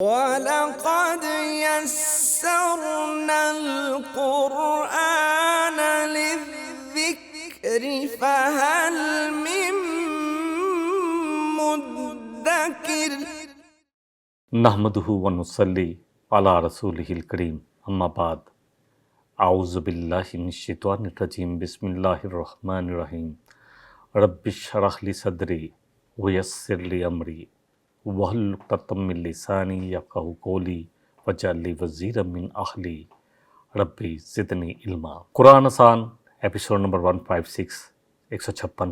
وَلَقَدْ يَسَّرْنَا الْقُرْآنَ لِلذِّكْرِ فَهَلْ مِن مُّدَّكِرٍ۔ نحمدہ ونصلی علی رسولہ الکریم، اما بعد، اعوذ باللہ من الشیطان الرجیم، بسم اللہ الرحمن الرحیم۔ رب اشرح لی صدری ویسر لی امری واحلل عقدۃ من لسانی یفقہوا قولی واجعل لی وزیرا من اہلی ربی زدنی علما۔ قرآن آسان ایپیسوڈ نمبر 156، 156،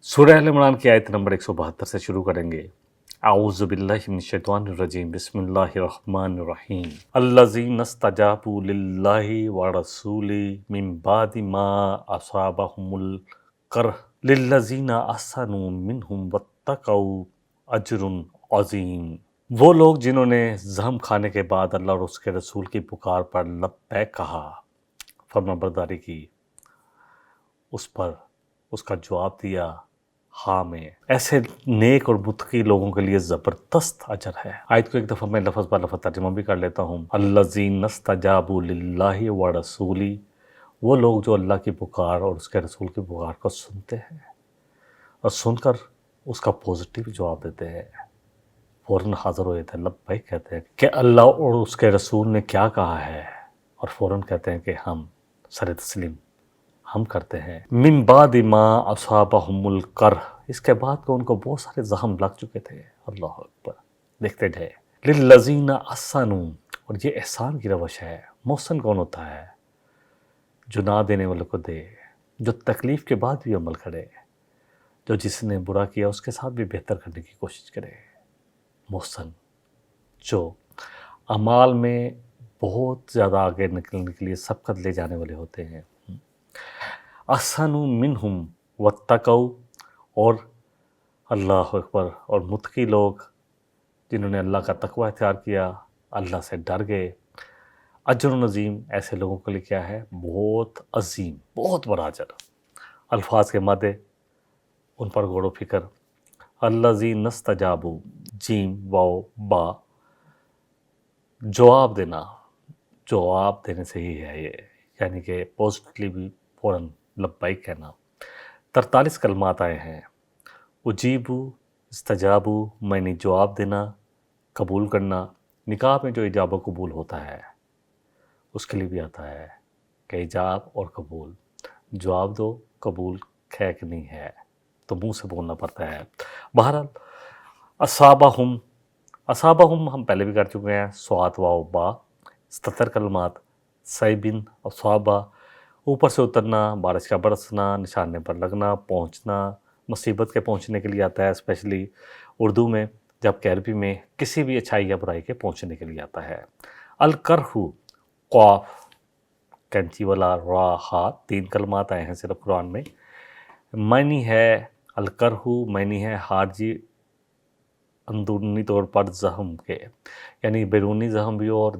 سورہ ال عمران کی آیت نمبر 172 سے شروع کریں گے۔ اعوذ باللہ من الشیطان الرجیم، بسم اللہ الرحمن الرحیم۔ الذین استجابوا للہ ورسولہ من بعد ما اصابہم القرح للذین احسنوا منہم واتقوا اجر عظیم۔ وہ لوگ جنہوں نے زہم کھانے کے بعد اللہ اور اس کے رسول کی پکار پر لبیک کہا، فرمانبرداری کی، اس پر اس کا جواب دیا ہاں میں، ایسے نیک اور متقی لوگوں کے لیے زبردست اجر ہے۔ آیت کو ایک دفعہ میں لفظ بہ لفظ ترجمہ بھی کر لیتا ہوں۔ الذین استجابوا للہ ورسولہ، وہ لوگ جو اللہ کی پکار اور اس کے رسول کی پکار کو سنتے ہیں اور سن کر اس کا پازیٹیو جواب دیتے ہیں، فوراً حاضر ہو جاتے ہیں، لبیک کہتے ہیں کہ اللہ اور اس کے رسول نے کیا کہا ہے، اور فوراً کہتے ہیں کہ ہم سر تسلیم ہم کرتے ہیں۔ من بعد ما اصابہم القرح، اس کے بعد کہ ان کو بہت سارے زخم لگ چکے تھے۔ اللہ اکبر، دیکھتے جائے۔ للذین احسنوا، اور یہ احسان کی روش ہے۔ محسن کون ہوتا ہے؟ جو نہ دینے والوں کو دے، جو تکلیف کے بعد بھی عمل کرے، جو جس نے برا کیا اس کے ساتھ بھی بہتر کرنے کی کوشش کرے۔ محسن جو اعمال میں بہت زیادہ آگے نکلنے کے لیے سبقت لے جانے والے ہوتے ہیں۔ احسنوا منہم واتقوا، اور اللہ اکبر، اور متقی لوگ جنہوں نے اللہ کا تقوی اختیار کیا، اللہ سے ڈر گئے، اجر عظیم، ایسے لوگوں کے لیے کیا ہے؟ بہت عظیم، بہت بڑا اجر۔ الفاظ کے مادے ان پر غور و فکر۔ الذین استجابوا، جیم واو با، جواب دینا، جواب دینے سے ہی ہے یہ، یعنی کہ پازیٹیولی بھی فوراً لبیک کہنا۔ 43 کلمات آئے ہیں۔ اجیبو، استجابو، میں نے جواب دینا، قبول کرنا۔ نکاح میں جو ایجاب و قبول ہوتا ہے اس کے لیے بھی آتا ہے کہ ایجاب اور قبول، جواب دو، قبول ہے کہ نہیں ہے، تو منہ سے بولنا پڑتا ہے۔ بہرحال اصابہم ہم پہلے بھی کر چکے ہیں، سوات واو با، 77 کلمات۔ صیبن، اصابہ، اوپر سے اترنا، بارش کا برسنا، نشانے پر لگنا، پہنچنا، مصیبت کے پہنچنے کے لیے آتا ہے، اسپیشلی اردو میں، جبکہ عربی میں کسی بھی اچھائی یا برائی کے پہنچنے کے لیے آتا ہے۔ القرح، قاف، کینچی والا، را، ہا، 3 کلمات آئے ہیں صرف قرآن میں۔ معنی ہے القرح، معنی ہے حارجی، اندرونی طور پر زخم کے، یعنی بیرونی زخم بھی ہو اور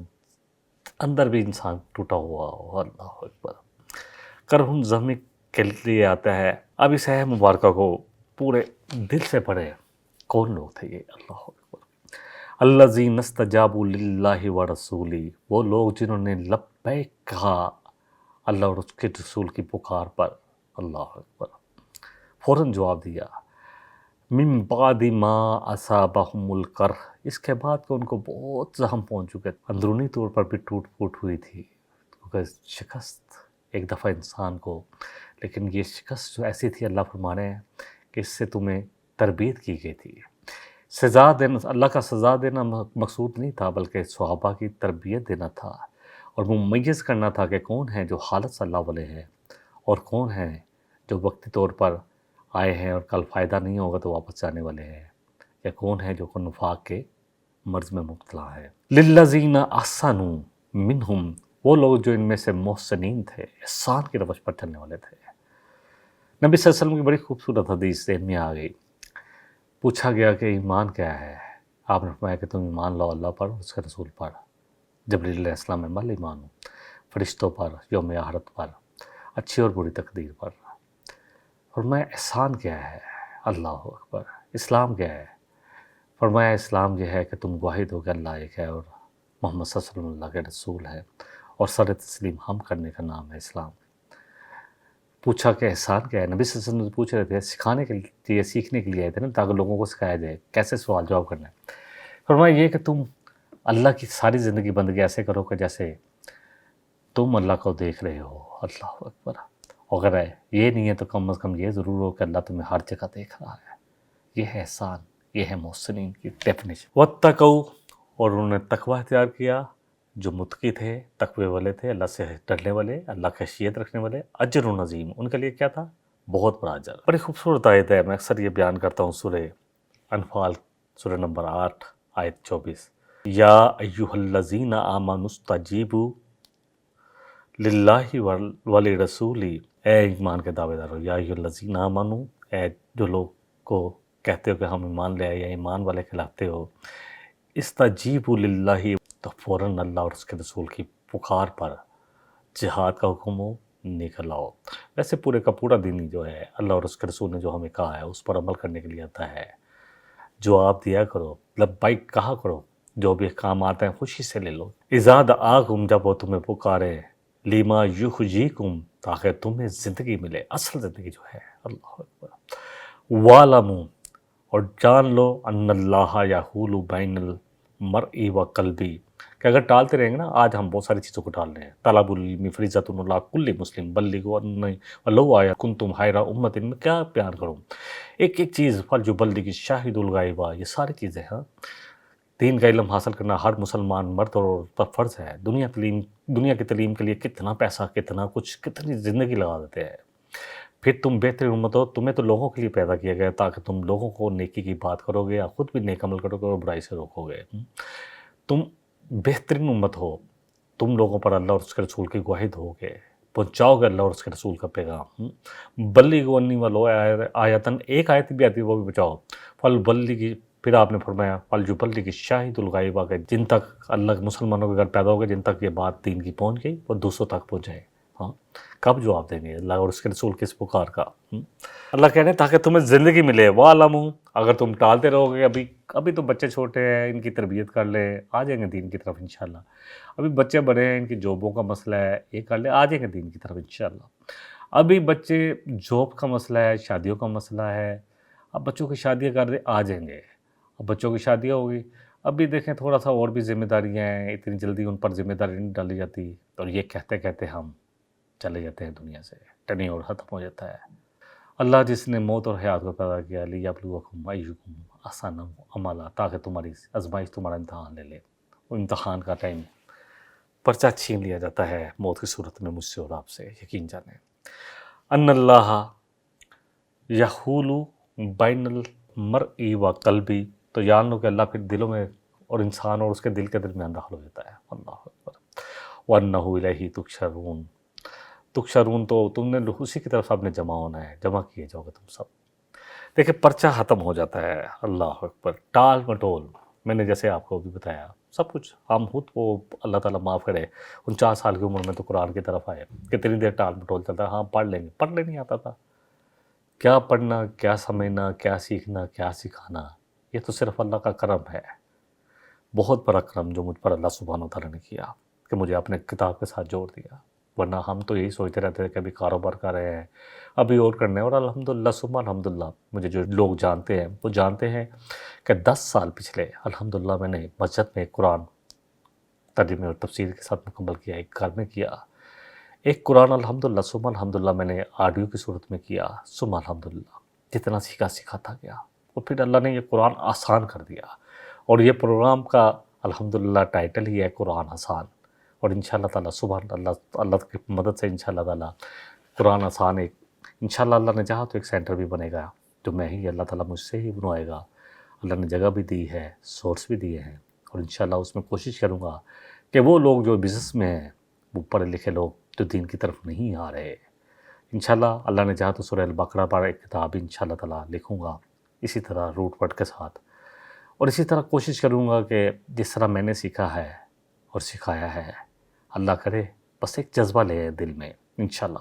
اندر بھی انسان ٹوٹا ہوا ہو۔ اللہ اکبر۔ قرح زخمی کے لیے آتا ہے۔ اب اس آیت مبارکہ کو پورے دل سے پڑھیں۔ کون لوگ تھے یہ؟ اللہ اکبر۔ الذین استجابوا للہ ورسولہ، وہ لوگ جنہوں نے لبیک کہا اللہ اور اس کے رسول کی پکار پر۔ اللہ اکبر، فوراً جواب دیا۔ من بعد ما اصابہم القرح، اس کے بعد کہ ان کو بہت زخم پہنچ چکے، اندرونی طور پر بھی ٹوٹ پھوٹ ہوئی تھی، کیونکہ شکست ایک دفعہ انسان کو، لیکن یہ شکست جو ایسی تھی، اللہ فرما رہے ہیں کہ اس سے تمہیں تربیت کی گئی تھی۔ سزا دینا، اللہ کا سزا دینا مقصود نہیں تھا، بلکہ صحابہ کی تربیت دینا تھا، اور ممیز کرنا تھا کہ کون ہیں جو خالص اللہ والے ہیں، اور کون ہیں جو وقتی طور پر آئے ہیں اور کل فائدہ نہیں ہوگا تو واپس جانے والے ہیں، یا کون ہیں جو نفاق کے مرض میں مبتلا ہے۔ للذین احسنوا منہم، وہ لوگ جو ان میں سے محسنین تھے، احسان کی روش پر چلنے والے تھے۔ نبی صلی اللہ علیہ وسلم کی بڑی خوبصورت حدیث ذہن میں آ گئی۔ پوچھا گیا کہ ایمان کیا ہے؟ آپ نے فرمایا کہ تم ایمان لاؤ اللہ پر، اس کے رسول پر، جبریل علیہ السلام میں مل ایمان ہو، فرشتوں پر، یوم آخرت پر، اچھی اور بری تقدیر پر۔ اور میں احسان کیا ہے؟ اللہ اکبر۔ اسلام کیا ہے؟ فرمایا اسلام یہ ہے کہ تم گواہی دو کہ اللہ ایک ہے اور محمد صلی اللہ علیہ وسلم اللہ کے رسول ہے، اور سر تسلیم ہم کرنے کا نام ہے اسلام۔ پوچھا کہ احسان کیا ہے؟ نبی صلی اللہ علیہ وسلم پوچھ رہے تھے، سکھانے کے لیے، سیکھنے کے لیے آئے تھے نا، تاکہ لوگوں کو سکھایا جائے کیسے سوال جواب کرنا ہے۔ فرمایا یہ کہ تم اللہ کی ساری زندگی بندگی ایسے کرو کہ جیسے تم اللہ کو دیکھ رہے ہو۔ اللہ اکبر۔ اگر یہ نہیں ہے تو کم از کم یہ ضرور ہو کہ اللہ تمہیں ہر جگہ دیکھ رہا ہے۔ یہ ہے احسان، یہ ہے محسنین کی ڈیفینیشن۔ واتقوا، اور انہوں نے تقوی اختیار کیا، جو متقی تھے، تقوی والے تھے، اللہ سے ڈرنے والے، اللہ کا خشیت رکھنے والے، اجر عظیم، ان کے لیے کیا تھا؟ بہت بڑا اجر۔ بڑی خوبصورت آیت ہے، میں اکثر یہ بیان کرتا ہوں، سورہ انفال سورہ نمبر 8 آیت 24، یا ایھا الذین آمنوا استجیبوا للہ ولرسولہ، اے ایمان کے دعوے دارو، یا ایھا الذین آمنوا، اے جو لوگ کو کہتے ہو کہ ہم ایمان لے آئے یا ایمان والے کہلاتے ہو، استجیبوا للہ، تو فوراً اللہ اور اس کے رسول کی پکار پر جہاد کا حکم ہو، نکل آؤ۔ ویسے پورے کا پورا دین جو ہے اللہ اور اس کے رسول نے جو ہمیں کہا ہے اس پر عمل کرنے کے لیے آتا ہے۔ جواب دیا کرو، لبیک کہا کرو، جو بھی کام آتا ہے خوشی سے لے لو۔ اذا دعاکم، جب وہ تمہیں پکارے، لیما یحییکم، تاکہ تمہیں زندگی ملے، اصل زندگی جو ہے۔ اللہ اکبر۔ وَاعْلَمُوا، اور جان لو، ان اللہ یحول بین المرء وقلبی، کہ اگر ٹالتے رہیں گے نا، آج ہم بہت ساری چیزوں کو ٹال رہے ہیں۔ طلب العلم فریضۃ علی کل مسلم بلغوا انی ولو آیۃ کنتم خیر امۃ، میں کیا بیان کروں، ایک ایک چیز، فلیبلغ الشاہد الغائب، یہ ساری چیزیں ہاں، دین کا علم حاصل کرنا ہر مسلمان مرد اور عورت پر فرض ہے۔ دنیا کی تعلیم کے لیے کتنا پیسہ، کتنا کچھ، کتنی زندگی لگا دیتے ہیں۔ پھر تم بہترین امت ہو، تمہیں تو لوگوں کے لیے پیدا کیا گیا تاکہ تم لوگوں کو نیکی کی بات کرو گے، یا خود بھی نیک عمل کرو گے اور برائی سے روکو گے۔ تم بہترین امت ہو، تم لوگوں پر اللہ اور اس کے رسول کی گواہی دو گے، پہنچاؤ گے اللہ اور اس کے رسول کا پیغام۔ بلغوا انی ولو آیۃ، ایک آیت بھی آتی ہے وہ بھی بچاؤ۔ فلبلغ، پھر آپ نے فرمایا فلیبلغ الشاہد الغائب، کہ جن تک اللہ مسلمانوں کے گھر پیدا ہو گئے، جن تک یہ بات دین کی پہنچ گئی، وہ دوسروں تک پہنچائے۔ ہاں، کب جواب دیں گے اللہ اور اس کے رسول کی اس پکار کا؟ اللہ کہہ رہے ہیں تاکہ تمہیں زندگی ملے۔ وَاعْلَمُوا، اگر تم ٹالتے رہو گے، ابھی تو بچے چھوٹے ہیں، ان کی تربیت کر لیں، آ جائیں گے دین کی طرف انشاءاللہ۔ ابھی بچے بڑے ہیں، ان کی جابوں کا مسئلہ ہے، یہ کر لیں، آ جائیں گے دین کی طرف انشاءاللہ۔ ابھی بچے جاب کا مسئلہ ہے، شادیوں کا مسئلہ ہے، اب بچوں کی شادیاں کر دیں، آ جائیں گے۔ اب بچوں کی شادیاں ہوگی، ابھی دیکھیں تھوڑا سا اور بھی ذمہ داریاں ہیں، اتنی جلدی ان پر ذمہ داری نہیں ڈالی جاتی، اور یہ کہتے کہتے ہم چلے جاتے ہیں دنیا سے، ٹرننگ اور ختم ہو جاتا ہے۔ اللہ جس نے موت اور حیات کو پیدا کیا، لیبلوکم ایکم احسن عملا، تاکہ تمہاری آزمائش تمہارا امتحان لے لے۔ وہ امتحان کا ٹائم پرچہ چھین لیا جاتا ہے موت کی صورت میں، مجھ سے اور آپ سے، یقین جانیں۔ ان اللہ یحول بین المرء وقلبی، تو جان لو کہ اللہ پھر دلوں میں اور انسان اور اس کے دل کے درمیان داخل ہو جاتا ہے۔ اللہ اکبر۔ وَأَنَّهُ إِلَيْهِ تُحْشَرُونَ، تحشرون، تو تم نے اسی کی طرف سب نے جمع ہونا ہے، جمع کیے جاؤ گے تم سب۔ دیکھیں پرچہ ختم ہو جاتا ہے۔ اللہ اکبر۔ ٹال مٹول، میں نے جیسے آپ کو بھی بتایا، سب کچھ ہم خود وہ اللہ تعالیٰ معاف کرے، 49 سال کی عمر میں تو قرآن کی طرف آئے، کتنی دیر ٹال مٹول چلتا ہے، ہاں پڑھ لیں گے، پڑھنے نہیں آتا تھا، کیا پڑھنا، کیا سمجھنا، کیا سیکھنا، کیا سکھانا، یہ تو صرف اللہ کا کرم ہے، بہت بڑا کرم جو مجھ پر اللہ سبحانہ و تعالیٰ نے کیا کہ مجھے اپنے کتاب کے ساتھ جوڑ دیا، ورنہ ہم تو یہی سوچتے رہتے تھے کہ ابھی کاروبار کر رہے ہیں، ابھی اور کرنا ہے۔ اور الحمدللہ ثم الحمدللہ، مجھے جو لوگ جانتے ہیں وہ جانتے ہیں کہ 10 سال پچھلے الحمدللہ میں نے مسجد میں قرآن ترجمے اور تفسیر کے ساتھ مکمل کیا، ایک گھر میں کیا، ایک قرآن الحمدللہ ثم الحمدللہ میں نے آڈیو کی صورت میں کیا، ثم الحمدللہ، جتنا سیکھا سکھاتا گیا، اور پھر اللہ نے یہ قرآن آسان کر دیا، اور یہ پروگرام کا الحمدللہ ٹائٹل ہی ہے قرآن آسان، اور انشاءاللہ تعالیٰ سبحان اللہ کی مدد سے انشاءاللہ تعالیٰ قرآن آسان ایک انشاءاللہ اللہ نے چاہا تو ایک سینٹر بھی بنے گا، جو میں ہی اللہ تعالیٰ مجھ سے ہی بنوائے گا۔ اللہ نے جگہ بھی دی ہے، سورس بھی دیے ہیں، اور انشاءاللہ اس میں کوشش کروں گا کہ وہ لوگ جو بزنس میں ہیں، وہ پڑھے لکھے لوگ جو دین کی طرف نہیں آ رہے، انشاءاللہ اللہ نے چاہا تو سورہ البقرہ پر ایک کتاب انشاءاللہ تعالیٰ لکھوں گا، اسی طرح روٹ ورڈ کے ساتھ، اور اسی طرح کوشش کروں گا کہ جس طرح میں نے سیکھا ہے اور سکھایا ہے، اللہ کرے بس ایک جذبہ لے دل میں انشاءاللہ،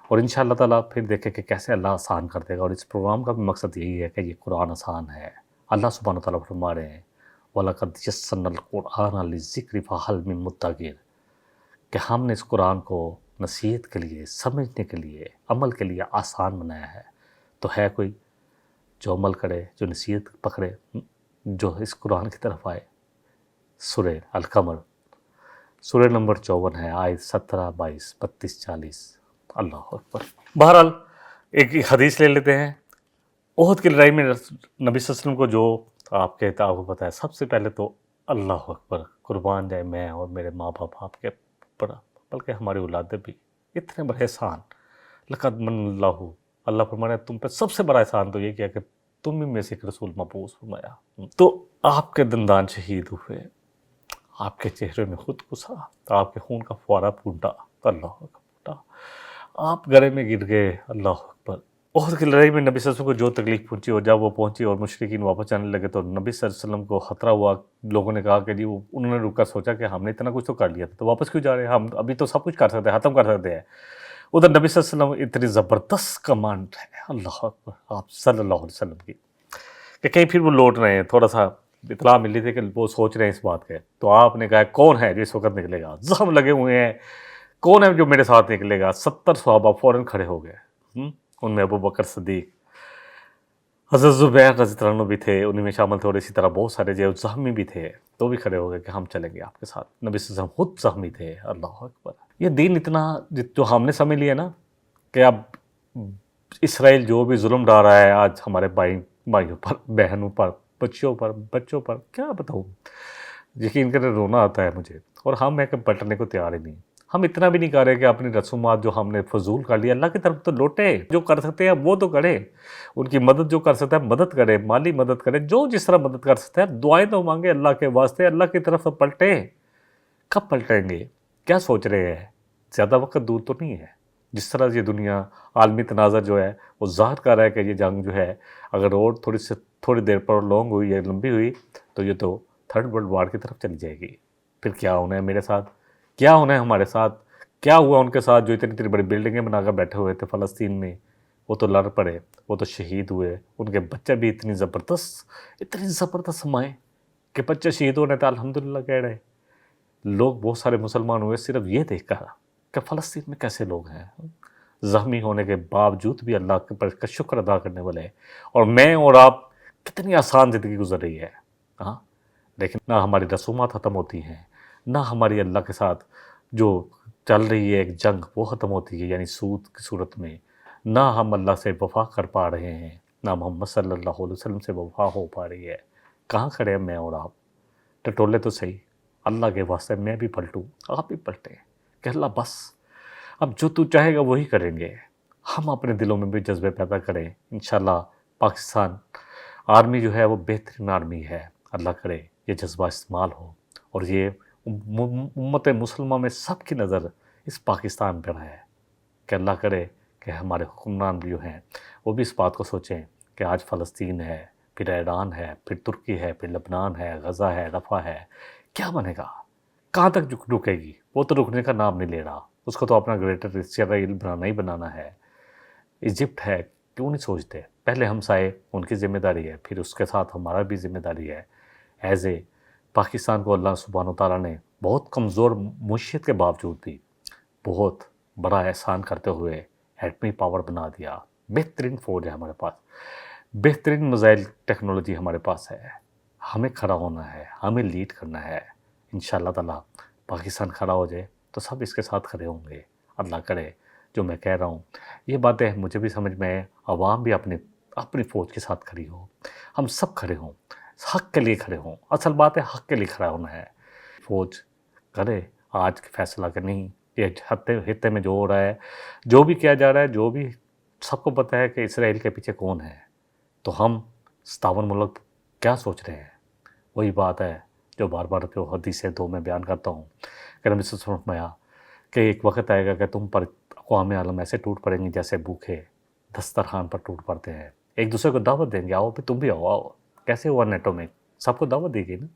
اور انشاءاللہ تعالیٰ پھر دیکھیں کہ کیسے اللہ آسان کر دے گا۔ اور اس پروگرام کا بھی مقصد یہی ہے کہ یہ قرآن آسان ہے، اللہ سبحانہ تعالیٰ فرما رہے ہیں وَلَقَدْ يَسَّرْنَا الْقُرْآنَ لِلذِّكْرِ فَهَلْ مِن مُدَّكِرٍ، کہ ہم نے اس قرآن کو نصیحت کے لیے، سمجھنے کے لیے، عمل کے لیے آسان بنایا ہے، تو ہے کوئی جو عمل کرے، جو نصیحت پکڑے، جو اس قرآن کی طرف آئے۔ سورہ القمر، سورہ نمبر 54 ہے، آیت 17، 22، 32، 40۔ اللہ اکبر۔ بہرحال ایک حدیث لے لیتے ہیں۔ احد کی لڑائی میں نبی صلی اللہ علیہ وسلم کو جو آپ کو پتہ ہے، سب سے پہلے تو اللہ اکبر، قربان جائے میں اور میرے ماں باپ آپ کے بڑا، بلکہ ہماری اولادیں بھی، اتنے بڑے احسان۔ لقد من اللہ فرمایا تم پہ سب سے بڑا احسان تو یہ کیا کہ تم بھی میں سے ایک رسول مبعوث فرمایا۔ تو آپ کے دندان شہید ہوئے، آپ کے چہرے میں خود گھسا، آپ کے خون کا فوارہ پھوٹا، اللہ اکبر، آپ گڑھے میں گر گئے، اللہ اکبر۔ احد کی لڑائی میں نبی صلی اللہ علیہ وسلم کو جو تکلیف پہنچی اور جب وہ پہنچی اور مشرکین واپس جانے لگے تو نبی صلی اللہ علیہ وسلم کو خطرہ ہوا۔ لوگوں نے کہا کہ جی انہوں نے رک کر سوچا کہ ہم نے اتنا کچھ تو کر لیا تھا، تو واپس کیوں جا رہے ہیں؟ ہم ابھی تو سب کچھ کر سکتے ہیں، ختم کر سکتے ہیں۔ ادھر نبی صلی اللہ علیہ وسلم اتنی زبردست کمانڈ ہے، اللہ اکبر، آپ صلی اللہ علیہ وسلم کی، کہ کہیں پھر وہ لوٹ رہے ہیں، تھوڑا سا اطلاع ملی تھی کہ وہ سوچ رہے ہیں اس بات کے، تو آپ نے کہا کون ہے جو اس وقت نکلے گا؟ زخم لگے ہوئے ہیں، کون ہے جو میرے ساتھ نکلے گا؟ 70 صحابہ فوراً کھڑے ہو گئے، ان میں ابو بکر صدیق، حضرت زبیر رضی اللہ عنہ بھی تھے، انہیں میں شامل تھے، اور اسی طرح بہت سارے جو زخمی بھی تھے تو بھی کھڑے ہو گئے کہ ہم چلیں گے آپ کے ساتھ۔ نبی صلی اللہ علیہ وسلم خود زخمی تھے، اللہ اکبر۔ یہ دین اتنا جو ہم نے سمجھ لیا نا کہ اب اسرائیل جو بھی ظلم ڈال رہا ہے آج ہمارے بھائیوں پر، بہنوں پر، بچوں پر، کیا بتاؤں، یقین کریں رونا آتا ہے مجھے، اور ہم ہے کہ پلٹنے کو تیار ہی نہیں۔ ہم اتنا بھی نہیں کر رہے کہ اپنی رسومات جو ہم نے فضول کر لی، اللہ کی طرف تو لوٹے، جو کر سکتے ہیں وہ تو کرے، ان کی مدد جو کر سکتا ہے مدد کرے، مالی مدد کرے، جو جس طرح مدد کر سکتا ہے، دعائیں تو مانگے اللہ کے واسطے، اللہ کی طرف پلٹے۔ کب پلٹیں گے؟ کیا سوچ رہے ہیں؟ زیادہ وقت دور تو نہیں ہے۔ جس طرح یہ دنیا عالمی تناظر جو ہے وہ ظاہر کر رہا ہے کہ یہ جنگ جو ہے اگر اور تھوڑی دیر پر لانگ ہوئی یا لمبی ہوئی تو یہ تو تھرڈ ورلڈ وار کی طرف چلی جائے گی۔ پھر کیا ہونا ہے میرے ساتھ، کیا ہونا ہے ہمارے ساتھ، کیا ہوا ان کے ساتھ جو اتنی بڑی بلڈنگیں بنا کر بیٹھے ہوئے تھے فلسطین میں، وہ تو لڑ پڑے، وہ تو شہید ہوئے، ان کے بچے بھی اتنی زبردست مائیں کہ بچے شہید ہونے تھے، الحمدللہ کہہ رہے۔ لوگ بہت سارے مسلمان ہوئے صرف یہ دیکھ کر کہ فلسطین میں کیسے لوگ ہیں، زخمی ہونے کے باوجود بھی اللہ کے پر کا شکر ادا کرنے والے ہیں، اور میں اور آپ کتنی آسان زندگی گزر رہی ہے، ہاں، لیکن نہ ہماری رسومات ختم ہوتی ہیں، نہ ہماری اللہ کے ساتھ جو چل رہی ہے ایک جنگ وہ ختم ہوتی ہے، یعنی سود کی صورت میں، نہ ہم اللہ سے وفا کر پا رہے ہیں، نہ محمد صلی اللہ علیہ وسلم سے وفا ہو پا رہی ہے۔ کہاں کھڑے ہیں میں اور آپ؟ ٹٹولے تو صحیح، اللہ کے واسطے میں بھی پلٹوں، آپ بھی پلٹیں کہ اللہ بس اب جو تو چاہے گا وہی کریں گے۔ ہم اپنے دلوں میں بھی جذبے پیدا کریں، انشاءاللہ پاکستان آرمی جو ہے وہ بہترین آرمی ہے، اللہ کرے یہ جذبہ استعمال ہو، اور یہ امت مسلمہ میں سب کی نظر اس پاکستان پر ہے، کہ اللہ کرے کہ ہمارے حکمران بھی جو ہیں وہ بھی اس بات کو سوچیں کہ آج فلسطین ہے، پھر ایران ہے، پھر ترکی ہے، پھر لبنان ہے، غزہ ہے، رفح ہے، کیا بنے گا؟ کہاں تک رکے گی؟ وہ تو رکنے کا نام نہیں لے رہا، اس کو تو اپنا گریٹر اسرائیل بنانا ہے۔ ایجپٹ ہے، کیوں نہیں سوچتے؟ پہلے ہمسائے ان کی ذمہ داری ہے، پھر اس کے ساتھ ہمارا بھی ذمہ داری ہے۔ ایز اے پاکستان کو اللہ سبحانہ وتعالیٰ نے بہت کمزور معیشت کے باوجود بھی بہت بڑا احسان کرتے ہوئے ایٹمی پاور بنا دیا، بہترین فوج ہے ہمارے پاس، بہترین میزائل ٹیکنالوجی ہمارے پاس ہے۔ ہمیں کھڑا ہونا ہے، ہمیں لیڈ کرنا ہے، انشاءاللہ تعالیٰ پاکستان کھڑا ہو جائے تو سب اس کے ساتھ کھڑے ہوں گے۔ اللہ کرے جو میں کہہ رہا ہوں یہ باتیں مجھے بھی سمجھ میں آئے، عوام بھی اپنی فوج کے ساتھ کھڑی ہو، ہم سب کھڑے ہوں، حق کے لیے کھڑے ہوں۔ اصل بات ہے حق کے لیے کھڑا ہونا ہے۔ فوج کرے آج کے فیصلہ کہ نہیں، یہ خطے میں جو ہو رہا ہے، جو بھی کیا جا رہا ہے، جو بھی سب کو پتہ ہے کہ اسرائیل کے پیچھے کون ہے، تو ہم 57 ملک کیا سوچ رہے ہیں؟ وہی بات ہے جو بار بار جو حدیث 2 میں بیان کرتا ہوں کہ نبی صلی اللہ علیہ وسلم نے فرمایا کہ ایک وقت آئے گا کہ تم پر اقوام عالم ایسے ٹوٹ پڑیں گے جیسے بھوکے دسترخوان پر ٹوٹ پڑتے ہیں، ایک دوسرے کو دعوت دیں گے، آؤ پھر تم بھی آؤ۔ کیسے ہوا نیٹو میں؟ سب کو دعوت دی گئی نا،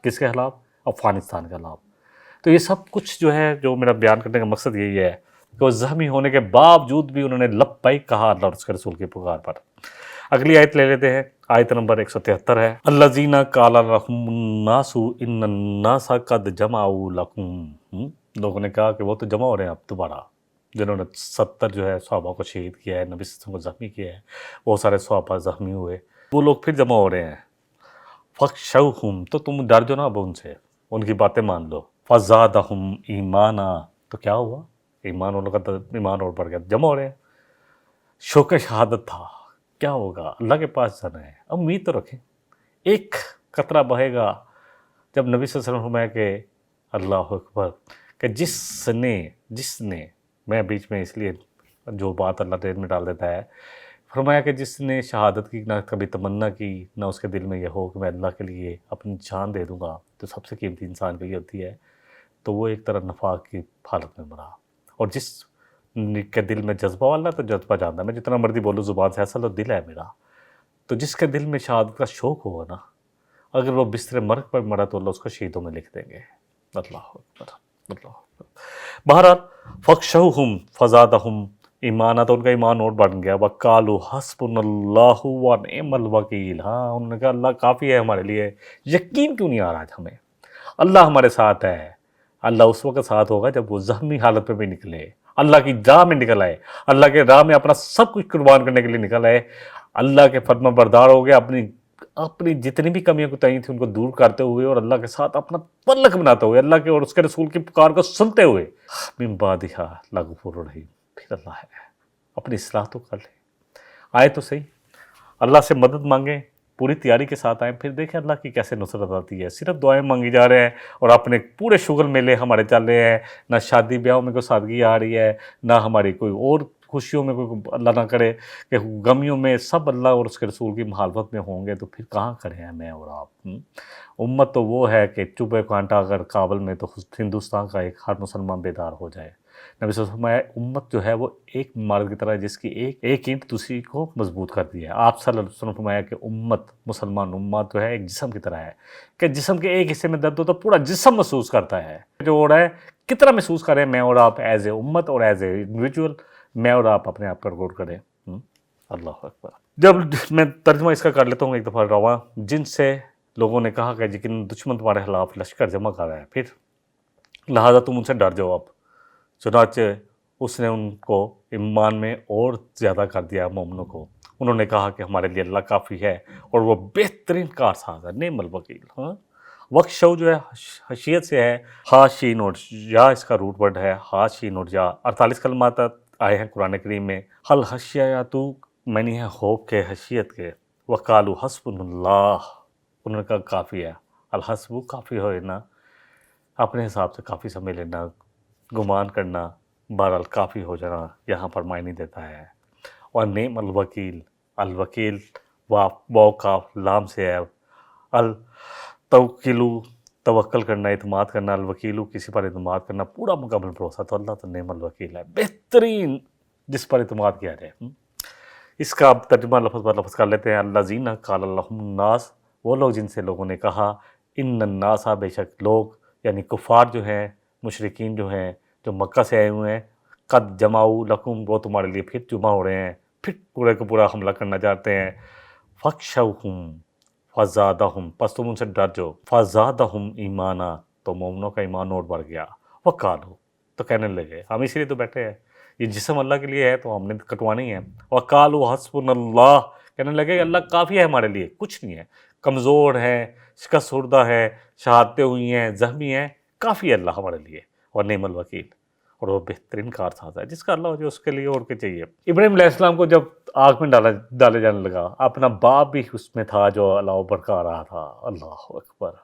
کس کے خلاف؟ افغانستان کے خلاف۔ تو یہ سب کچھ جو ہے، جو میرا بیان کرنے کا مقصد یہی ہے کہ وہ زخمی ہونے کے باوجود بھی انہوں نے لبیک کہا اللہ اور اس کے رسول کی پکار پر۔ اگلی آیت لے لیتے ہیں، آیت نمبر 173 ہے، الذین قال لهم الناس ان الناس قد جمعوا لکم، لوگوں نے کہا کہ وہ تو جمع ہو رہے ہیں اب دوبارہ، جنہوں نے 70 جو ہے صحابہ کو شہید کیا ہے، نبی صلی اللہ علیہ وسلم کو زخمی کیا ہے، بہت سارے صحابہ زخمی ہوئے، وہ لوگ پھر جمع ہو رہے ہیں، فخشوہم، تو تم ڈر جو نا اب ان سے، ان کی باتیں مان لو، فزادہم ایمانا، تو کیا ہوا، ایمان ان کا ایمان اور بڑھ گیا، جمع ہو رہے ہیں، شوق شہادت تھا، کیا ہوگا، اللہ کے پاس جانا ہے، امید تو رکھیں، ایک قطرہ بہے گا، جب نبی صلی اللہ علیہ وسلم فرمایا کہ اللہ اکبر، کہ جس نے میں بیچ میں اس لیے جو بات اللہ دل میں ڈال دیتا ہے، فرمایا کہ جس نے شہادت کی نہ کبھی تمنا کی، نہ اس کے دل میں یہ ہو کہ میں اللہ کے لیے اپنی جان دے دوں گا، تو سب سے قیمتی انسان کے لیے ہوتی ہے، تو وہ ایک طرح نفاق کی حالت میں مرا، اور جس کے دل میں جذبہ ہو، اللہ تو جذبہ جانتا ہے، میں جتنا مرضی بولوں زبان سے، اصل تو دل ہے میرا، تو جس کے دل میں شہادت کا شوق ہوگا نا، اگر وہ بستر مرگ پر مرا تو اللہ اس کو شہیدوں میں لکھ دیں گے، اللہ اکبر، اللہ اکبر۔ بہرحال فخشوہم فزادہم ایمانا، تو ان کا ایمان اور بڑھ گیا، وقالوا حسبنا اللہ ونعم الوکیل، ہاں انہوں نے کہا اللہ کافی ہے ہمارے لیے، یقین کیوں نہیں آ رہا ہمیں، اللہ ہمارے ساتھ ہے، اللہ اس وقت ساتھ ہوگا جب وہ زخمی حالت میں بھی نکلے، اللہ کی راہ میں نکل آئے، اللہ کے راہ میں اپنا سب کچھ قربان کرنے کے لیے نکل آئے، اللہ کے فرما بردار ہو گئے، اپنی جتنی بھی کمیاں کوتاہی تھیں ان کو دور کرتے ہوئے، اور اللہ کے ساتھ اپنا تعلق بناتے ہوئے، اللہ کے اور اس کے رسول کی پکار کو سنتے ہوئے، من بعدہا لغفور رحیم، پھر اللہ ہے، اپنی اصلاح تو کر لیں، آئے تو صحیح، اللہ سے مدد مانگیں، پوری تیاری کے ساتھ آئیں، پھر دیکھیں اللہ کی کیسے نصرت آتی ہے، صرف دعائیں مانگی جا رہے ہیں اور اپنے پورے شغل میلے ہمارے چل رہے ہیں، نہ شادی بیاہوں میں کوئی سادگی آ رہی ہے، نہ ہماری کوئی اور خوشیوں میں کوئی، اللہ نہ کرے کہ غمیوں میں سب اللہ اور اس کے رسول کی مخالفت میں ہوں گے، تو پھر کہاں کھڑے ہیں میں اور آپ، امت تو وہ ہے کہ چبھے کانٹا اگر کابل میں تو ہندوستان کا ایک ہر مسلمان بیدار ہو جائے، نبی صلی اللہ علیہ وسلم فرمایا امت جو ہے وہ ایک عمارت کی طرح ہے جس کی ایک اینٹ دوسری کو مضبوط کرتی ہے، آپ صلی اللہ علیہ وسلم فرمایا کہ امت، مسلمان امت جو ہے ایک جسم کی طرح ہے، کہ جسم کے ایک حصے میں درد ہو تو پورا جسم محسوس کرتا ہے، جو ہو رہا ہے کتنا محسوس کریں میں اور آپ ایز اے امت اور ایز اے انڈیویجول، میں اور آپ اپنے آپ پر غور کریں، اللہ اکبر۔ جب میں ترجمہ اس کا کر لیتا ہوں ایک دفعہ، رواں جن سے لوگوں نے کہا کہ یقین دشمن تمہارے خلاف لشکر جمع کر رہا ہے، پھر لہٰذا تم ان سے ڈر جاؤ اب، چنانچہ اس نے ان کو ایمان میں اور زیادہ کر دیا مومنوں کو، انہوں نے کہا کہ ہمارے لیے اللہ کافی ہے اور وہ بہترین کارساز ہے، نعم الوکیل۔ ہاں، وخشو جو ہے حشیت سے ہے، ہا شین اور یا، اس کا روٹ ورڈ ہے ہا شین اور یا، 48 کلمات آئے ہیں قرآن کریم میں، حل حشیاتو معنی ہے خوف کے، حشیت کے، وقالو حسبنا اللہ، انہوں نے کہا کافی ہے، الحسب کافی ہو نا، اپنے حساب سے کافی سمجھ لینا، گمان کرنا، بہرحال کافی ہو جانا یہاں پر معنی دیتا ہے، اور نعم الوکیل، الوکیل واو کاف لام سے ہے، التوکلو توکل کرنا، اعتماد کرنا، الوکیلو کسی پر اعتماد کرنا، پورا مکمل بھروسہ، تو اللہ تو نعم الوکیل ہے، بہترین جس پر اعتماد کیا جائے۔ اس کا اب ترجمہ لفظ بر لفظ کر لیتے ہیں، الذین قال لهم الناس، وہ لوگ جن سے لوگوں نے کہا، ان الناس، بے شک لوگ، یعنی کفار جو ہیں، مشرکین جو ہیں، جو مکہ سے آئے ہوئے ہیں، قد جمعوا لکم، وہ تمہارے لیے پھر جمع ہو رہے ہیں، پھر پورے کو پورا حملہ کرنا چاہتے ہیں، فخشوہم فزادہم، پس تم ان سے ڈر جاؤ، فزادہم ایمانا، تو مومنوں کا ایمان اور بڑھ گیا، وقالو، تو کہنے لگے، ہم اسی لیے تو بیٹھے ہیں، یہ جسم اللہ کے لیے ہے تو ہم نے کٹوانا ہی ہے، وقالو حسبنا اللہ، کہنے لگے اللہ کافی ہے ہمارے لیے، کچھ نہیں ہے، کمزور ہے، شکست خوردہ ہے، شہادتیں ہوئی ہیں، زخمی ہیں، کافی ہے اللہ ہمارے لیے، اور نعم الوکیل، اور وہ بہترین کارساز ہے، جس کا اللہ ہو جو اس کے لیے اور کیا چاہیے۔ ابراہیم علیہ السلام کو جب آگ میں ڈالے جانے لگا، اپنا باپ بھی اس میں تھا جو اللہ بھڑکا رہا تھا، اللہ اکبر،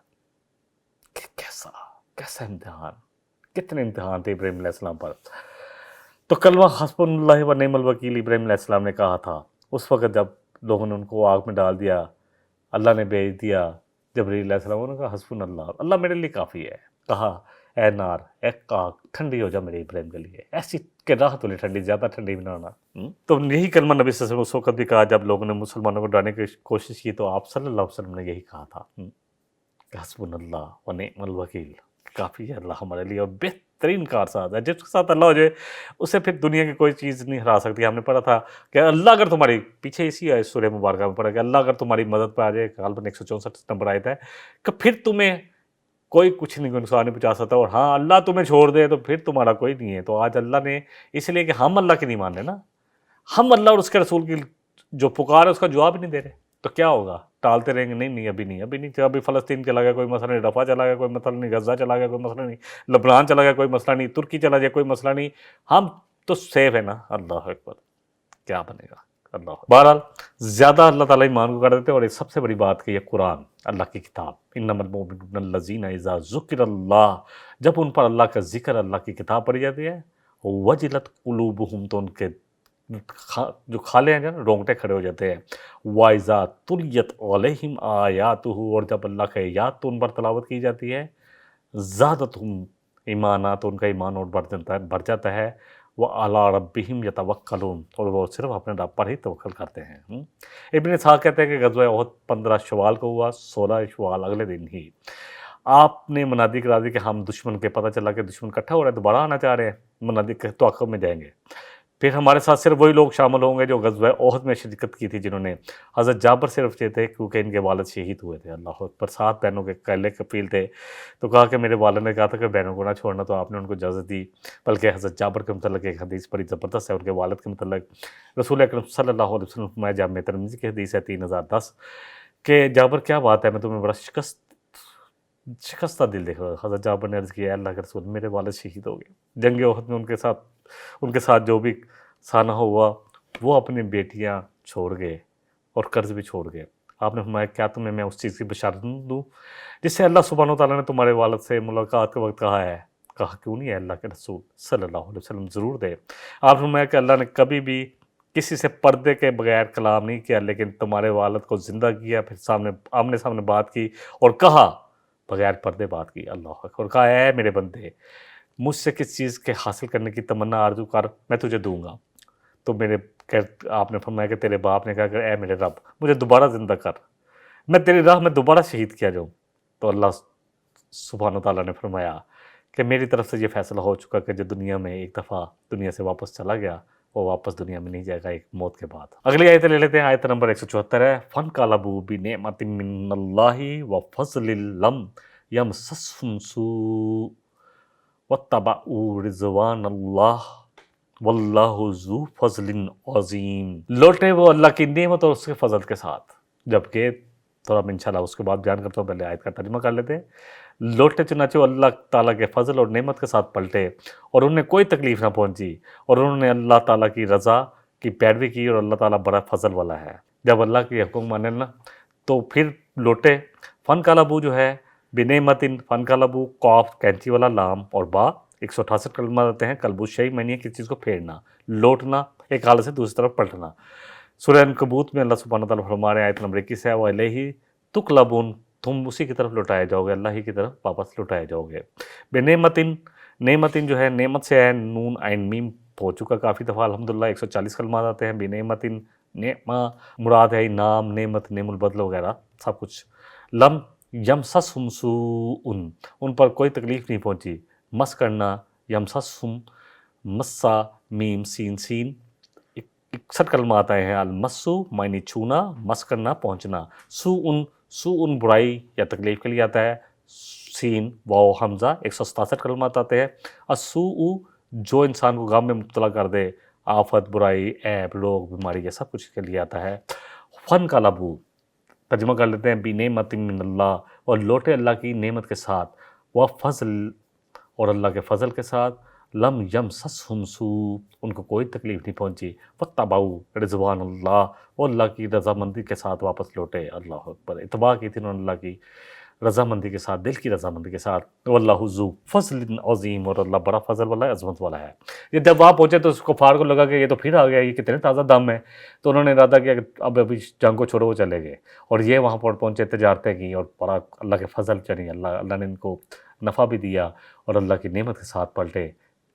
کیسا امتحان، کتنے امتحان تھے ابراہیم علیہ السلام پر، تو کلمہ حسبنا اللہ و نعم الوکیل ابراہیم علیہ السلام نے کہا تھا، اس وقت جب لوگوں نے ان کو آگ میں ڈال دیا، اللہ نے بھیج دیا جبریل علیہ السلام، انہوں نے کہا حسبنا اللہ، اللہ میرے لیے کافی ہے، کہا اے نار، اے آگ ٹھنڈی ہو جا میرے ابراہیم کے لیے، ایسی کہ راحت والی ٹھنڈی، زیادہ ٹھنڈی بھی نہ ہونا۔ تو یہی کلمہ نبی صلی اللہ علیہ وسلم اس وقت بھی کہا جب لوگوں نے مسلمانوں کو ڈرانے کی کوشش کی، تو آپ صلی اللہ علیہ وسلم نے یہی کہا تھا کہ حسبنا اللہ و نعم الوکیل، کافی ہے اللہ ہمارے لیے اور ترین کارساز ہے. جس کے ساتھ اللہ ہو جائے اسے پھر دنیا کی کوئی چیز نہیں ہرا سکتی. ہم نے پڑھا تھا کہ اللہ اگر تمہاری پیچھے اسی ہے سورہ مبارکہ میں پڑھا کہ اللہ اگر تمہاری مدد پہ آ جائے, غالباً 164 نمبر آیت ہے, کہ پھر تمہیں کوئی کچھ نہیں, کوئی نقصان نہیں پہنچا سکتا, اور ہاں اللہ تمہیں چھوڑ دے تو پھر تمہارا کوئی نہیں ہے. تو آج اللہ نے اس لیے کہ ہم اللہ کی نہیں مان رہے نا, ہم اللہ اور اس کے رسول کی جو پکار ہے اس کا جواب ہی نہیں دے رہے, تو کیا ہوگا؟ ٹالتے رہیں گے, نہیں ابھی نہیں, ابھی فلسطین چلا گیا کوئی مسئلہ نہیں, رفح چلا گیا کوئی مسئلہ نہیں, غزہ چلا گیا کوئی مسئلہ نہیں, لبنان چلا گیا کوئی مسئلہ نہیں, ترکی چلا جائے کوئی مسئلہ نہیں, ہم تو سیف ہے نا. اللہ اکبر, کیا بنے گا؟ اللہ اکبر. بہرحال زیادہ اللہ تعالیٰ ایمان کو کر دیتے, اور ایک سب سے بڑی بات کہ یہ قرآن اللہ کی کتاب, انما المؤمنون الذین اذا ذکر اللہ, جب ان پر اللہ کا ذکر, اللہ کی کتاب پڑھی جاتی ہے, وجلت قلوبہم, تو ان کے جو کھالے ہیں نا رونگٹے کھڑے ہو جاتے ہیں, وَإِذَا تُلِيَتْ عَلَيْهِمْ آیَاتُهُ, اور جب اللہ کا آیات تو ان پر تلاوت کی جاتی ہے, زادتہم ایمانا, تو ان کا ایمان اور بڑھ جاتا ہے, وَعَلَىٰ رَبِّهِمْ يَتَوَكَّلُونَ, اور وہ صرف اپنے رب پر ہی توکل کرتے ہیں. ابن اسحاق کہتے ہیں کہ غزوہ احد 15 شوال کو ہوا, 16 شوال اگلے دن ہی آپ نے منادی کرا دی کہ ہم دشمن کے, پتہ چلا کہ دشمن اکٹھا ہو رہا ہے, دوبارہ آنا چاہ رہے ہیں, منادی کے توقع میں جائیں گے. پھر ہمارے ساتھ صرف وہی لوگ شامل ہوں گے جو غزوہ احد میں شرکت کی تھی, جنہوں نے, حضرت جابر صرف یہ تھے کیونکہ ان کے والد شہید ہوئے تھے. اللہ اکبر. 7 بہنوں کے کیلے کفیل تھے, تو کہا کہ میرے والد نے کہا تھا کہ بہنوں کو نہ چھوڑنا, تو آپ نے ان کو اجازت دی. بلکہ حضرت جابر کے متعلق ایک حدیث بڑی زبردست ہے ان کے والد کے متعلق. رسول اکرم صلی اللہ علیہ وسلم فرمایا, جامع ترمذی کی حدیث ہے 3010, کہ جابر کیا بات ہے, میں تمہیں بڑا شکستہ دل دیکھ رہا تھا. حضرت جابر نے عرض کیا, اللہ کے رسول, میرے والد شہید ہو گئے جنگ احد میں, ان کے ساتھ جو بھی سانحہ ہوا, وہ اپنی بیٹیاں چھوڑ گئے اور قرض بھی چھوڑ گئے. آپ نے فرمایا, کیا تمہیں میں اس چیز کی بشارت دوں جس سے اللہ سبحانہ و تعالیٰ نے تمہارے والد سے ملاقات کے وقت کہا ہے؟ کہا کیوں نہیں ہے اللہ کے رسول صلی اللہ علیہ وسلم, ضرور دے. آپ نے فرمایا کہ اللہ نے کبھی بھی کسی سے پردے کے بغیر کلام نہیں کیا, لیکن تمہارے والد کو زندہ کیا, پھر آمنے سامنے بات کی اور کہا, بغیر پردے بات کی. اللہ اکبر. اور کہا, اے میرے بندے, مجھ سے کس چیز کے حاصل کرنے کی تمنا آرزو کر, میں تجھے دوں گا. تو آپ نے فرمایا کہ تیرے باپ نے کہا کہ اے میرے رب, مجھے دوبارہ زندہ کر, میں تیری راہ میں دوبارہ شہید کیا جاؤں. تو اللہ سبحانہ تعالیٰ نے فرمایا کہ میری طرف سے یہ فیصلہ ہو چکا کہ جو دنیا میں ایک دفعہ دنیا سے واپس چلا گیا, وہ واپس دنیا میں نہیں جائے گا ایک موت کے بعد. اگلی آیت لے لیتے ہیں, آیت نمبر 174 ہے, فَانْقَلَبُوا بِنِعْمَةٍ مِّنَ اللَّهِ وَفَضْلٍ لَّمْ يَمْسَسْهُمْ سُوءٌ وَاتَّبَعُوا رِضْوَانَ اللَّهِ وَاللَّهُ ذُو فَضْلٍ عَظِيمٍ. لوٹے وہ اللہ کی نعمت اور اس کے فضل کے ساتھ, جبکہ تھوڑا میں انشاءاللہ اس کے بعد بیان کرتا ہوں, پہلے آیت کا ترجمہ کر لیتے ہیں. لوٹے چنانچہ وہ اللہ تعالیٰ کے فضل اور نعمت کے ساتھ پلٹے, اور انہیں کوئی تکلیف نہ پہنچی, اور انہوں نے اللہ تعالیٰ کی رضا کی پیروی کی, اور اللہ تعالیٰ بڑا فضل والا ہے. جب اللہ کی حکم مانے نا تو پھر لوٹے. فَانْقَلَبُوا جو ہے بِنِعْمَةٍ, فَانْقَلَبُوا قاف کینچی والا, لام اور با, 168 کلمات آتے ہیں. قلب الشیء معنی ہے کسی چیز کو پھیرنا, لوٹنا, ایک حالت سے دوسری طرف پلٹنا. سورہ عنکبوت میں اللہ سبحانہ تعالیٰ فرما رہے ہیں, آیت نمبر 21 ہے, وَإِلَيْهِ تُقْلَبُونَ, تم اسی کی طرف لوٹائے جاؤ گے, اللہ ہی کی طرف واپس لوٹائے جاؤ گے. بِنِعْمَةٍ, نعمتن جو ہے نعمت سے ہے, نون عین میم ہو چکا کافی دفعہ الحمدللہ, 140 کلمات آتے ہیں. بِنِعْمَةٍ, نعمہ مراد ہے انعام, نعمت, نعم البدل وغیرہ سب کچھ. لم یمسسہم سوء, ان پر کوئی تکلیف نہیں پہنچی. مس کرنا, یمسسہم, مسا, میم سین سین, 61 کلمات آئے ہیں. المسو معنی چھونا, مس کرنا پہنچنا. سوء برائی یا تکلیف کے لیے آتا ہے. سین واو حمزہ, 167 کلمات آتے ہیں. السوء جو انسان کو غم میں مبتلا کر دے, آفت, برائی, عیب, روگ, بیماری, یہ سب کچھ کے لیے آتا ہے. فَانْقَلَبُوا, ترجمہ کر لیتے ہیں, بِنِعْمَةٍ مِّنَ اللَّهِ, اور لوٹے اللہ کی نعمت کے ساتھ, وَفَضْلٍ, اور اللہ کے فضل کے ساتھ. لم یمسسہم سوء, ان کو کوئی تکلیف نہیں پہنچی. وَاتَّبَعُوا رِضْوَانَ اللَّهِ, اور اللہ کی رضامندی کے ساتھ واپس لوٹے. اللہ اکبر. اتباع کی تھی انہوں نے اللہ کی رضامندی کے ساتھ, دل کی رضامندی کے ساتھ. وَاللَّهُ ذُو فَضْلٍ عَظِيمٍ, اور اللہ بڑا فضل والا ہے, عظمت والا ہے. یہ جب وہاں پہنچے تو اس کفار کو لگا کہ یہ تو پھر آ گیا, یہ کتنے تازہ دم ہے, تو انہوں نے ارادہ کیا کہ ابھی جنگ کو چھوڑو, وہ چلے گئے. اور یہ وہاں پر پہنچے, تجارتیں کی, اور بڑا اللہ کے فضل, یعنی اللہ نے ان کو نفع بھی دیا, اور اللہ کی نعمت کے ساتھ پلٹے,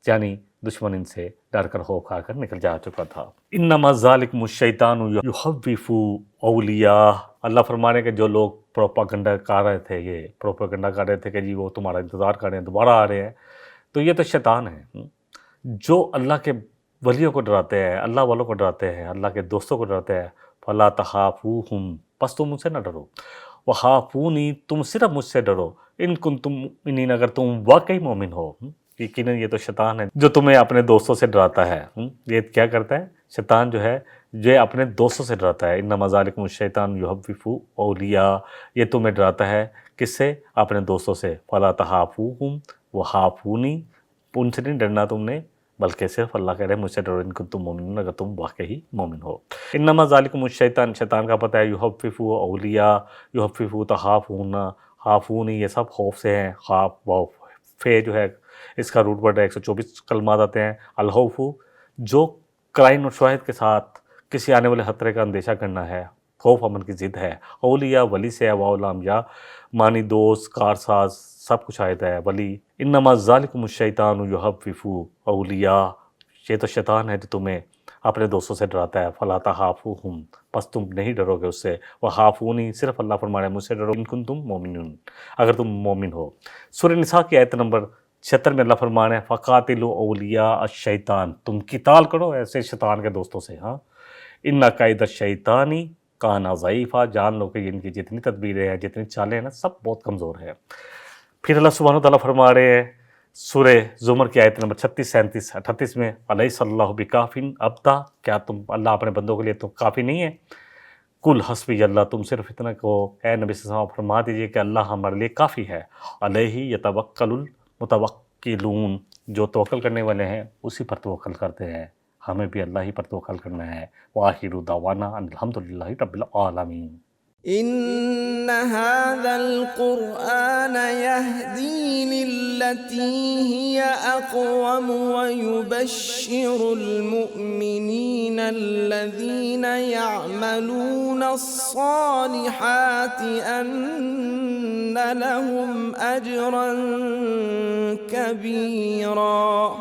یعنی دشمن ان سے ڈر کر خوف کھا کر نکل جا چکا تھا. انما ذالکم الشیطان یخوف اولیاء, اللہ فرما رہے کہ جو لوگ پروپاگنڈا کر رہے تھے, یہ پروپاگنڈا کر رہے تھے کہ جی وہ تمہارا انتظار کر رہے ہیں, دوبارہ آ رہے ہیں, تو یہ تو شیطان ہے جو اللہ کے ولیوں کو ڈراتے ہیں، اللہ والوں کو ڈراتے ہیں، اللہ کے دوستوں کو ڈراتے ہیں۔ فَلَا تَخَافُوهُمْ، پس تم ان سے نہ ڈرو، وَخَافُونِي، تم صرف مجھ سے ڈرو، ان کنتم مؤمنین، اگر تم واقعی مومن ہو۔ یقیناً یہ تو شیطان ہے جو تمہیں اپنے دوستوں سے ڈراتا ہے۔ یہ کیا کرتا ہے شیطان جو ہے، یہ اپنے دوستوں سے ڈراتا ہے۔ انما ذالکم الشیطان یخوف اولیاء، یہ تمہیں ڈراتا ہے کس سے؟ اپنے دوستوں سے۔ فَلَا تَخَافُوهُمْ وَخَافُونِي، ان سے نہیں ڈرنا تم نے، بلکہ صرف اللہ کہہ رہے ہیں مجھ سے ڈرو ان کنتم مومنون، اگر تم واقعی مومن ہو۔ انما ذالکم الشیطان، شیطان کا پتہ ہے، یخوف اولیاء، یخوف تخافون، خافونی، یہ سب خوف سے ہیں۔ خوف و فے جو ہے اس کا روٹ ورڈ ہے، 124 کلمات آتے ہیں۔ الخوف جو قرائن اور شواہد کے ساتھ کسی آنے والے خطرے کا اندیشہ کرنا ہے، خوف امن کی ضد ہے۔ اولیاء ولی سے ہے، واولام یا معنی دوست، کارساز، سب کچھ آیت ہے ولی۔ انما ذالکم الشیطان یخوف اولیاء، یہ تو شیطان ہے جو تمہیں اپنے دوستوں سے ڈراتا ہے۔ فَلَا تَخَافُوهُمْ، پس تم نہیں ڈرو گے اس سے، وَخَافُونِی، صرف اللہ فرما رہے ہیں مجھ سے ڈرو، ان کنتم مومنون، اگر تم مومن ہو۔ سورہ نساء کی آیت نمبر 76 میں اللہ فرما رہے ہیں فَقَاتِلُوا أَوْلِيَاءَ الشَّيْطَانِ، تم قتال کرو ایسے شیطان کے دوستوں سے۔ ہاں، اِنَّ کَیدَ الشَّیْطَانِ کَانَ ضَعِیفًا، جان لو کہ ان کی جتنی تدبیریں ہیں، جتنی چالیں ہیں نا، سب بہت کمزور ہے۔ پھر اللہ سبحانہ وتعالیٰ فرما رہے ہیں سورہ زمر کی آیت نمبر 36، 37، 38 میں، الیس اللہ بکافٍ عبدا، کیا تم اللہ اپنے بندوں کے لیے تو کافی نہیں ہے؟ کل حسبی اللہ، تم صرف اتنا کہو اے نبی صلی اللہ علیہ وسلم، فرما دیجئے کہ اللہ ہمارے لیے کافی ہے۔ علیہ یتوکل المتوکلون، جو توکل کرنے والے ہیں اسی پر توکل کرتے ہیں، ہمیں بھی اللہ ہی پر توکل کرنا ہے۔ وآخر دعوانا ان الحمدللہ رب العالمین۔ إن هذا القرآن يهدي للتي هي أقوم ويبشر المؤمنين الذين يعملون الصالحات أن لهم أجرا كبيرا